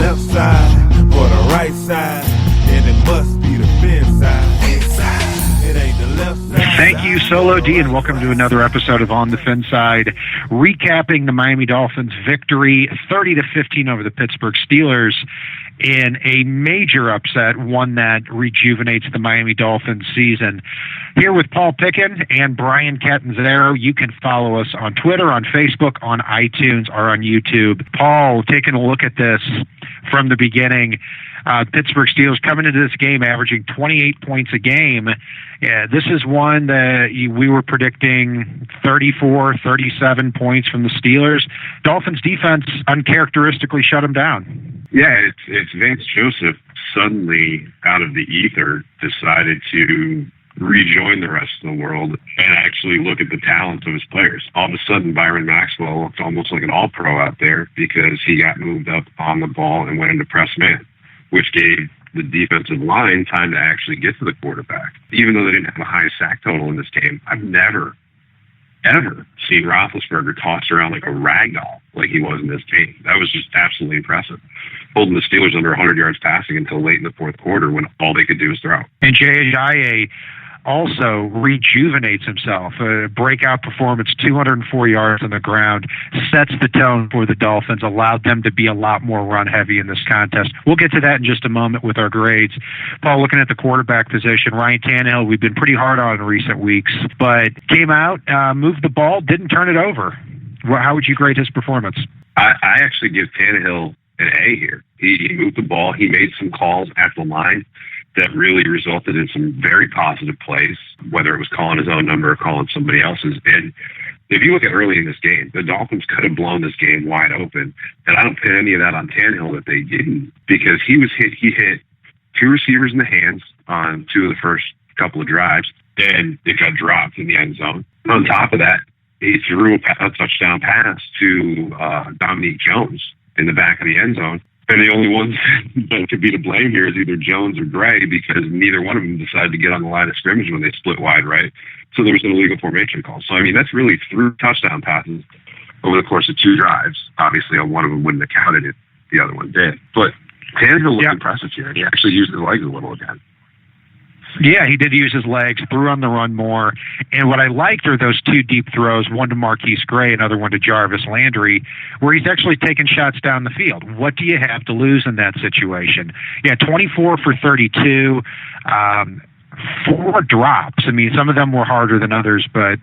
left side or the right side, then it must be the FinSide. It ain't the left side. Thank you, Solo D, and welcome to another episode of On the FinSide, recapping the Miami Dolphins' victory 30-15 over the Pittsburgh Steelers in a major upset, one that rejuvenates the Miami Dolphins season. Here with Paul Picken and Brian Catanzaro. You can follow us on Twitter, on Facebook, on iTunes, or on YouTube. Paul, taking a look at this from the beginning, Pittsburgh Steelers coming into this game averaging 28 points a game. Yeah, this is one that we were predicting 34, 37 points from the Steelers. Dolphins defense uncharacteristically shut them down. Yeah, it's Vance Joseph suddenly out of the ether decided to rejoin the rest of the world and actually look at the talent of his players. All of a sudden, Byron Maxwell looked almost like an all-pro out there because he got moved up on the ball and went into press man, which gave the defensive line time to actually get to the quarterback. Even though they didn't have a high sack total in this game, I've never, ever seen Roethlisberger tossed around like a rag doll like he was in this game. That was just absolutely impressive. Holding the Steelers under 100 yards passing until late in the fourth quarter when all they could do was throw. And J.A. also rejuvenates himself. A breakout performance, 204 yards on the ground, sets the tone for the Dolphins, allowed them to be a lot more run-heavy in this contest. We'll get to that in just a moment with our grades. Paul, looking at the quarterback position, Ryan Tannehill, we've been pretty hard on in recent weeks, but came out, moved the ball, didn't turn it over. How would you grade his performance? I actually give Tannehill an A here. He moved the ball. He made some calls at the line that really resulted in some very positive plays, whether it was calling his own number or calling somebody else's. And if you look at early in this game, the Dolphins could have blown this game wide open. And I don't put any of that on Tannehill that they didn't, because he hit two receivers in the hands on two of the first couple of drives, and it got dropped in the end zone. On top of that, he threw a touchdown pass to Dominique Jones in the back of the end zone. And the only ones that could be to blame here is either Jones or Gray, because neither one of them decided to get on the line of scrimmage when they split wide right. So there was an illegal formation call. So, I mean, that's really 3 touchdown passes over the course of 2 drives. Obviously, one of them wouldn't have counted if the other one did. But Tannehill looked impressive here. He actually used his legs a little again. Yeah, he did use his legs, threw on the run more. And what I liked are those 2 deep throws, one to Marquise Gray, another one to Jarvis Landry, where he's actually taking shots down the field. What do you have to lose in that situation? Yeah, 24 for 32, 4 drops. I mean, some of them were harder than others, but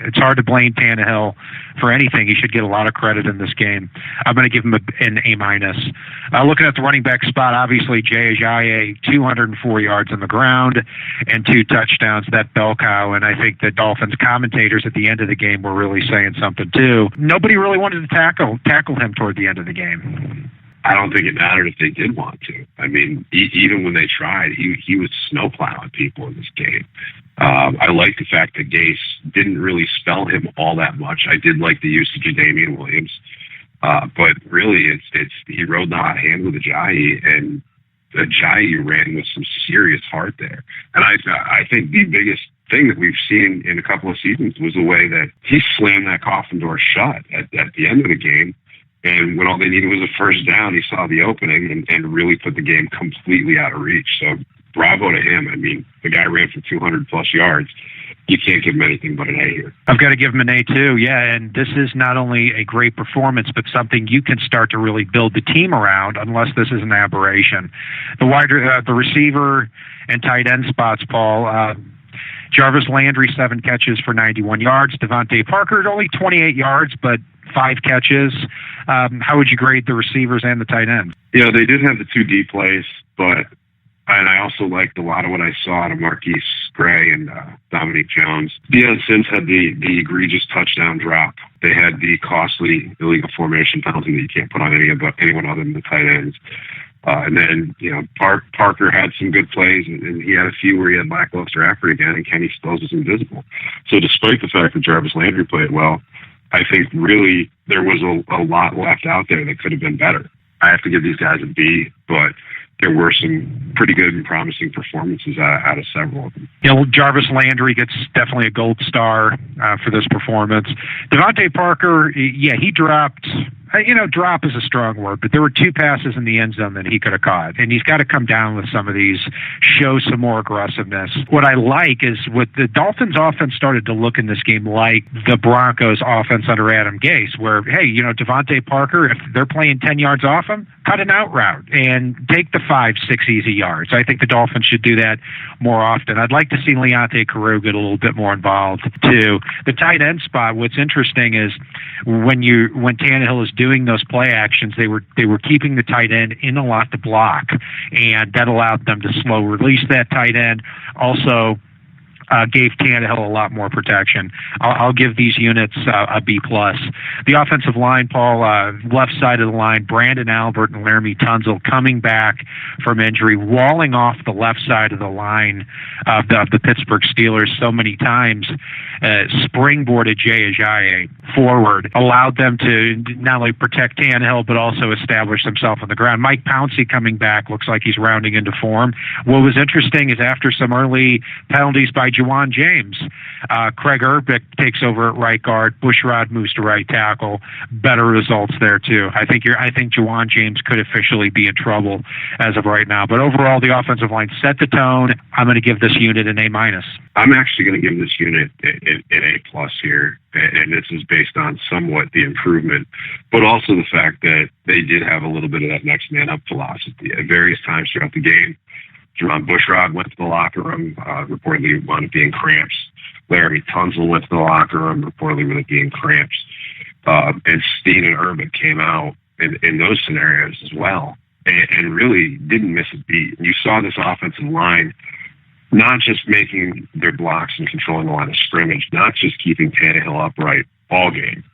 it's hard to blame Tannehill for anything. He should get a lot of credit in this game. I'm going to give him an A-. Looking at the running back spot, obviously Jay Ajayi, 204 yards on the ground and 2 touchdowns, that bell cow. And I think the Dolphins commentators at the end of the game were really saying something too. Nobody really wanted to tackle him toward the end of the game. I don't think it mattered if they did want to. I mean, even when they tried, he was snowplowing people in this game. I like the fact that Gase didn't really spell him all that much. I did like the usage of Damian Williams. But really, he rode the hot hand with Ajayi, and Ajayi ran with some serious heart there. And I think the biggest thing that we've seen in a couple of seasons was the way that he slammed that coffin door shut at the end of the game. And when all they needed was a first down, he saw the opening and really put the game completely out of reach. So bravo to him. I mean, the guy ran for 200-plus yards. You can't give him anything but an A here. I've got to give him an A too, yeah. And this is not only a great performance, but something you can start to really build the team around, unless this is an aberration. The receiver and tight end spots, Paul. Jarvis Landry, 7 catches for 91 yards. Devontae Parker, only 28 yards, but 5 catches. How would you grade the receivers and the tight ends? Yeah, they did have the 2 deep plays, and I also liked a lot of what I saw out of Marquise Gray and Dominique Jones. Deion Sims had the egregious touchdown drop. They had the costly illegal formation penalty that you can't put on anyone other than the tight ends. And then, Parker had some good plays, and he had a few where he had lackluster effort again, and Kenny Stills was invisible. So despite the fact that Jarvis Landry played well, I think really there was a lot left out there that could have been better. I have to give these guys a B, but there were some pretty good and promising performances out of several of them. Jarvis Landry gets definitely a gold star for this performance. Devontae Parker, he dropped drop is a strong word, but there were 2 passes in the end zone that he could have caught, and he's got to come down with some of these, show some more aggressiveness. What I like is what the Dolphins offense started to look in this game like the Broncos offense under Adam Gase, where, hey, Devontae Parker, if they're playing 10 yards off him, cut an out route and take the 5-6 easy yards. I think the Dolphins should do that more often. I'd like to see Leonte Carroo get a little bit more involved too. The tight end spot, what's interesting is when Tannehill is doing those play actions, they were keeping the tight end in a lot to block, and that allowed them to slow release that tight end. Also, gave Tannehill a lot more protection. I'll give these units a B+. The offensive line, Paul, left side of the line, Brandon Albert and Laramie Tunzel coming back from injury, walling off the left side of the line of the Pittsburgh Steelers so many times, springboarded Jay Ajayi forward, allowed them to not only protect Tannehill but also establish himself on the ground. Mike Pouncey coming back looks like he's rounding into form. What was interesting is after some early penalties by Juwan James, Craig Urbick takes over at right guard. Bushrod moves to right tackle. Better results there too. I think Juwan James could officially be in trouble as of right now. But overall, the offensive line set the tone. I'm going to give this unit an A-. I'm actually going to give this unit an A+ here, and this is based on somewhat the improvement, but also the fact that they did have a little bit of that next man up philosophy at various times throughout the game. Jerron Bushrod went to the locker room, reportedly wound up being cramps. Laramie Tunzel went to the locker room, reportedly wound up being cramps. And Steen and Urban came out in those scenarios as well, and really didn't miss a beat. You saw this offensive line not just making their blocks and controlling the line of scrimmage, not just keeping Tannehill upright all game,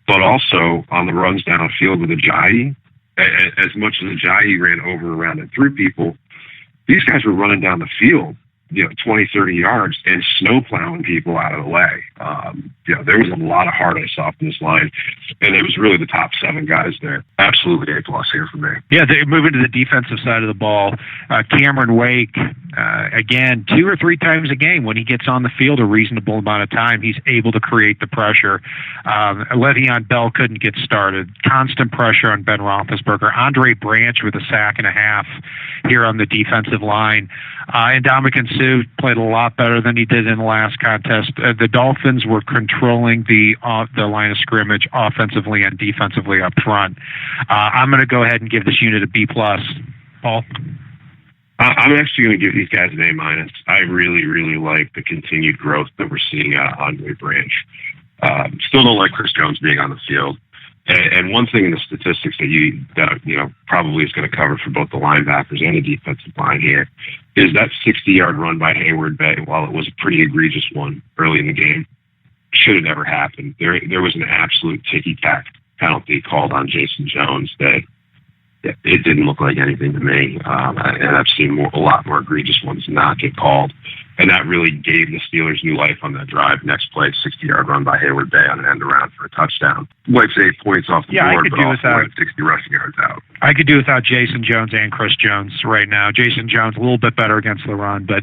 but also on the runs downfield with Ajayi. As much as Ajayi ran over, around, and through people, these guys were running down the field, 20, 30 yards and snow plowing people out of the way. There was a lot of hard ice off this line, and it was really the top 7 guys there. Absolutely A+ here for me. Yeah, they move into the defensive side of the ball. Cameron Wake, again, 2 or 3 times a game when he gets on the field a reasonable amount of time, he's able to create the pressure. Le'Veon Bell couldn't get started. Constant pressure on Ben Roethlisberger. Andre Branch with a sack and a half here on the defensive line. And Ndamukong Suh played a lot better than he did in the last contest. The Dolphins were controlling the line of scrimmage offensively and defensively up front. I'm going to go ahead and give this unit a B+. Paul? I'm actually going to give these guys an A-. I really, really like the continued growth that we're seeing out of Andre Branch. Still don't like Chris Jones being on the field. And one thing in the statistics that probably is going to cover for both the linebackers and the defensive line here is that 60-yard run by Hayward Bay, while it was a pretty egregious one early in the game, should have never happened. There was an absolute ticky-tack penalty called on Jason Jones that it didn't look like anything to me. And I've seen a lot more egregious ones not get called. And that really gave the Steelers new life on that drive. Next play, 60-yard run by Hayward Bay on an end around for a touchdown. Wipes 8 points off the board, but also wipes 60 rushing yards out. I could do without Jason Jones and Chris Jones right now. Jason Jones a little bit better against the run, but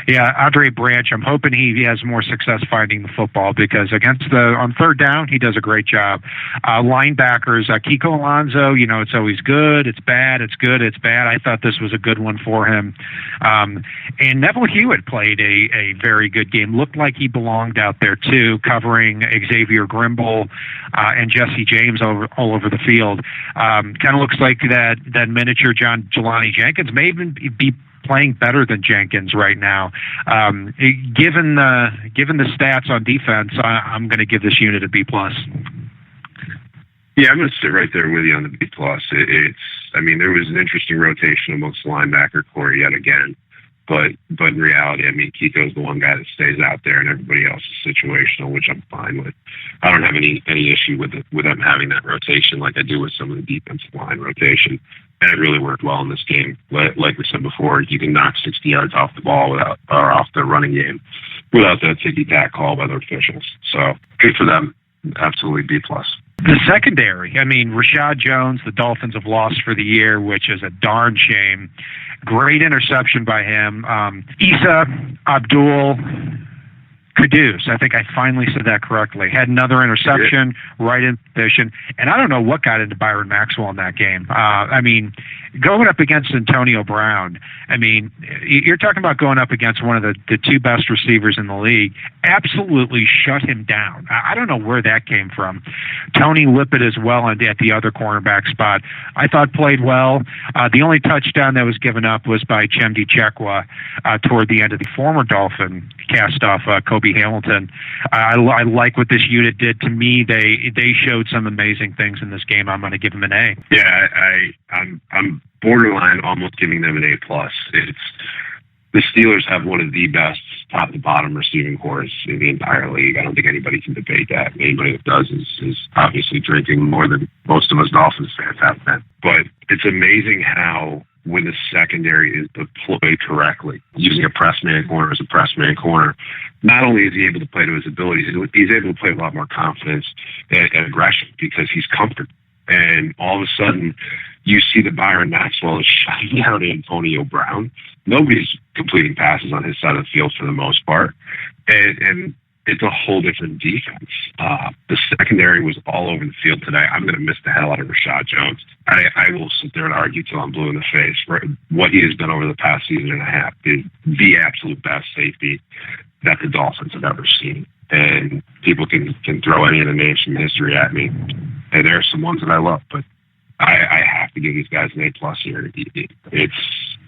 yeah, Andre Branch, I'm hoping he has more success finding the football because on third down, he does a great job. Linebackers, Kiko Alonso, it's always good, it's bad, it's good, it's bad. I thought this was a good one for him. And Neville Hewitt played a very good game. Looked like he belonged out there too, covering Xavier Grimble and Jesse James all over the field. Kind of looks like that miniature Jelani Jenkins may even be playing better than Jenkins right now. Given the stats on defense, I'm going to give this unit a B+. Yeah, I'm going to sit right there with you on the B+. There was an interesting rotation amongst the linebacker core yet again. But in reality, Kiko's the one guy that stays out there, and everybody else is situational, which I'm fine with. I don't have any issue with them having that rotation like I do with some of the defensive line rotation, and it really worked well in this game. Like we said before, you can knock 60 yards off the ball or off the running game without that ticky-tack call by the officials. So good for them. Absolutely B+. The secondary, Rashad Jones, the Dolphins have lost for the year, which is a darn shame. Great interception by him. Issa Abdul Caduce, I think I finally said that correctly. Had another interception, right in position. And I don't know what got into Byron Maxwell in that game. I mean, going up against Antonio Brown, I mean, you're talking about going up against one of the two best receivers in the league. Absolutely shut him down. I don't know where that came from. Tony Lippett as well at the other cornerback spot, I thought played well. The only touchdown that was given up was by Chemdi Chekwa toward the end of the former Dolphin cast-off, Kobe Hamilton. I like what this unit did. To me, they showed some amazing things in this game. I'm going to give them an A. Yeah, I'm borderline almost giving them an A+. It's the Steelers have one of the best top to bottom receiving corps in the entire league. I don't think anybody can debate that. Anybody that does is obviously drinking more than most of us Dolphins fans have been. But it's amazing how when the secondary is deployed correctly, using a press man corner as a press man corner, not only is he able to play to his abilities, he's able to play with a lot more confidence and aggression because he's comfortable. And all of a sudden, you see that Byron Maxwell is shutting down Antonio Brown. Nobody's completing passes on his side of the field for the most part. And it's a whole different defense. The secondary was all over the field today. I'm going to miss the hell out of Rashad Jones. I will sit there and argue till I'm blue in the face. What he has done over the past season and a half is the absolute best safety that the Dolphins have ever seen. And people can throw any of the names from history at me. And there are some ones that I love, but I have to give these guys an A+ here. It's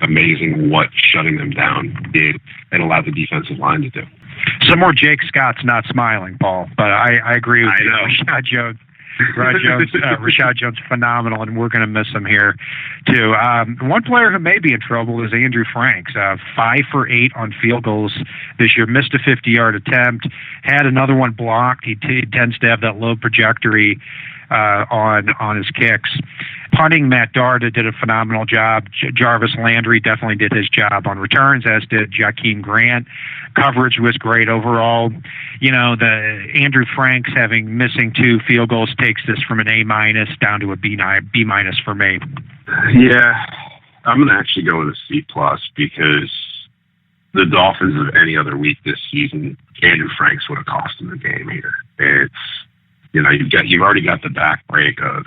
amazing what shutting them down did and allowed the defensive line to do. Some more Jake Scott's not smiling, Paul, but I agree with you. Rashad Jones. Rashad Jones, phenomenal, and we're going to miss him here, too. One player who may be in trouble is Andrew Franks. 5 for 8 on field goals this year. Missed a 50-yard attempt. Had another one blocked. He tends to have that low trajectory on his kicks. Punting, Matt Darda did a phenomenal job. Jarvis Landry definitely did his job on returns, as did Jakeem Grant. Coverage was great overall. You know, the Andrew Franks missing 2 field goals takes this from an A- down to a B- for me. Yeah, I'm going to actually go with a C+ because the Dolphins of any other week this season, Andrew Franks would have cost them the game here. It's, you know, you've already got the back break of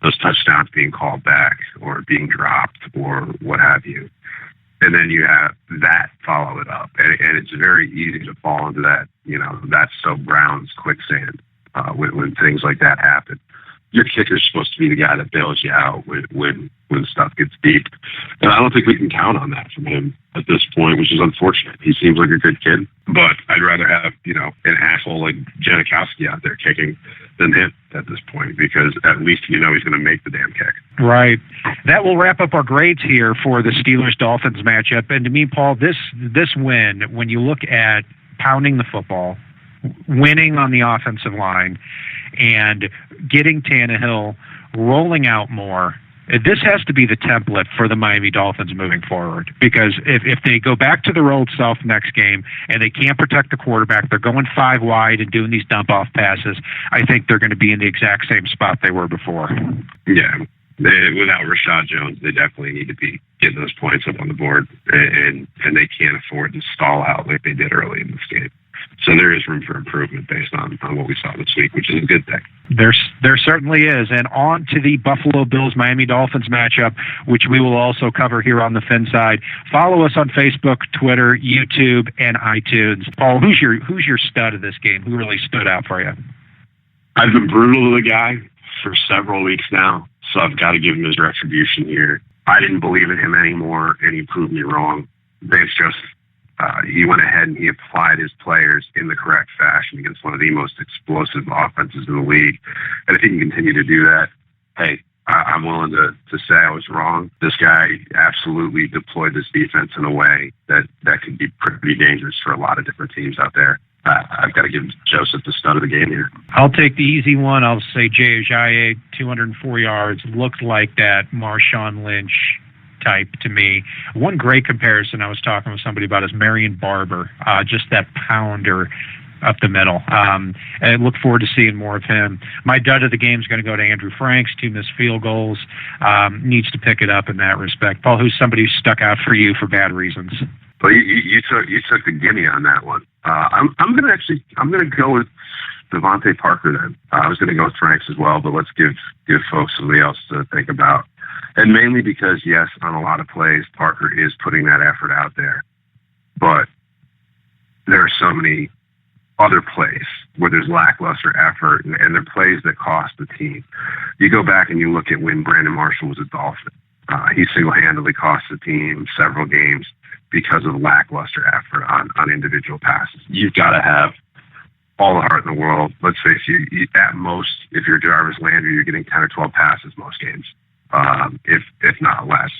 those touchdowns being called back or being dropped or what have you. And then you have that follow it up. And it's very easy to fall into that, you know, that's so Brown's quicksand when things like that happen. Your kicker's supposed to be the guy that bails you out when stuff gets deep. And I don't think we can count on that from him at this point, which is unfortunate. He seems like a good kid, but I'd rather have, you know, an asshole like Janikowski out there kicking than him at this point, because at least you know he's going to make the damn kick. Right. That will wrap up our grades here for the Steelers-Dolphins matchup. And to me, Paul, this win, when you look at pounding the football, winning on the offensive line, and getting Tannehill rolling out more, this has to be the template for the Miami Dolphins moving forward. Because if they go back to their old self next game and they can't protect the quarterback, they're going 5 wide and doing these dump-off passes, I think they're going to be in the exact same spot they were before. Yeah. Without Rashad Jones, they definitely need to be getting those points up on the board, and they can't afford to stall out like they did early in this game. So there is room for improvement based on what we saw this week, which is a good thing. There certainly is. And on to the Buffalo Bills-Miami Dolphins matchup, which we will also cover here on the FinSide. Follow us on Facebook, Twitter, YouTube, and iTunes. Paul, who's your stud of this game? Who really stood out for you? I've been brutal to the guy for several weeks now, so I've got to give him his retribution here. I didn't believe in him anymore, and he proved me wrong. Vance Joseph. He went ahead and he applied his players in the correct fashion against one of the most explosive offenses in the league. And if he can continue to do that, hey, I'm willing to say I was wrong. This guy absolutely deployed this defense in a way that could be pretty dangerous for a lot of different teams out there. I've got to give Joseph the stud of the game here. I'll take the easy one. I'll say Jay Ajayi, 204 yards. Looked like that Marshawn Lynch type to me. One great comparison I was talking with somebody about is Marion Barber, just that pounder up the middle. And I look forward to seeing more of him. My dud of the game is going to go to Andrew Franks, 2 missed field goals. Needs to pick it up in that respect. Paul, who's somebody who stuck out for you for bad reasons? But you took the gimme on that one. I'm gonna go with Devontae Parker then. I was gonna go with Franks as well, but let's give folks somebody else to think about. And mainly because, yes, on a lot of plays, Parker is putting that effort out there. But there are so many other plays where there's lackluster effort, and they're plays that cost the team. You go back and you look at when Brandon Marshall was a Dolphin. He single-handedly cost the team several games because of lackluster effort on individual passes. You've got to have all the heart in the world. Let's face it, you, at most, if you're Jarvis Landry, you're getting 10 or 12 passes most games, if not less.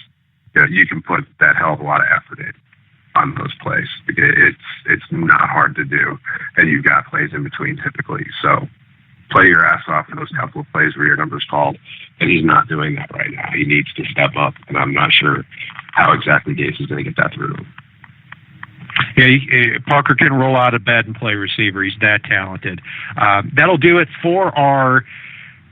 You can put that hell of a lot of effort in on those plays. It's not hard to do, and you've got plays in between typically. So play your ass off in those couple of plays where your number's called, and he's not doing that right now. He needs to step up, and I'm not sure how exactly Gase is going to get that through. Yeah, Parker can roll out of bed and play receiver. He's that talented. That'll do it for our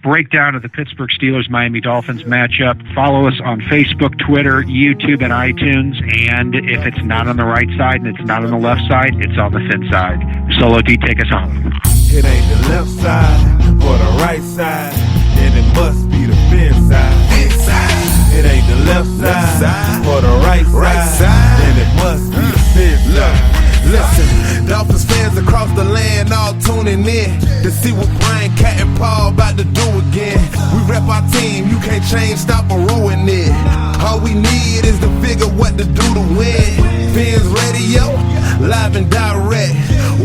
breakdown of the Pittsburgh Steelers-Miami Dolphins matchup. Follow us on Facebook, Twitter, YouTube, and iTunes. And if it's not on the right side and it's not on the left side, it's on the FinSide. Solo D, take us home. It ain't the left side or the right side, then it must be the FinSide. It ain't the left side or the right side, then it must be the FinSide. Listen, Dolphins fans across the land all tuning in to see what Brian, Cat, and Paul about to do again. We rep our team, you can't change, stop, or ruin it. All we need is to figure what to do to win. Fins Radio, live and direct.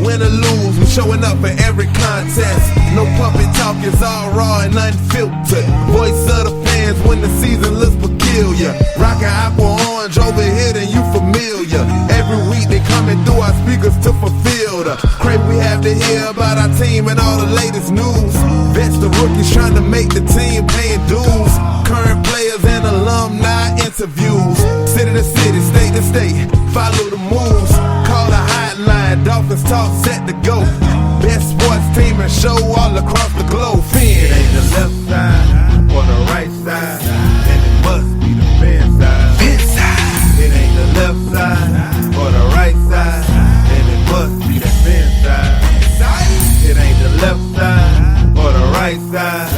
Win or lose, we showing up for every contest. No puppet talk, it's all raw and unfiltered. Voice of the fans when the season looks peculiar. Rockin' aqua orange over here, then you familiar. Every week they coming through our speakers to fulfill the crave we have to hear about our team and all the latest news. Vets the rookies trying to make the team, paying dues. Current players and alumni interviews. City to city, state to state, follow the moves. Call the hotline, Dolphins talk set to go. Best sports team and show all across the globe. It ain't the left side or the right side, and it must be the FinSide. It ain't the left side or the right side, and it must be the FinSide. It ain't the left side or the right side,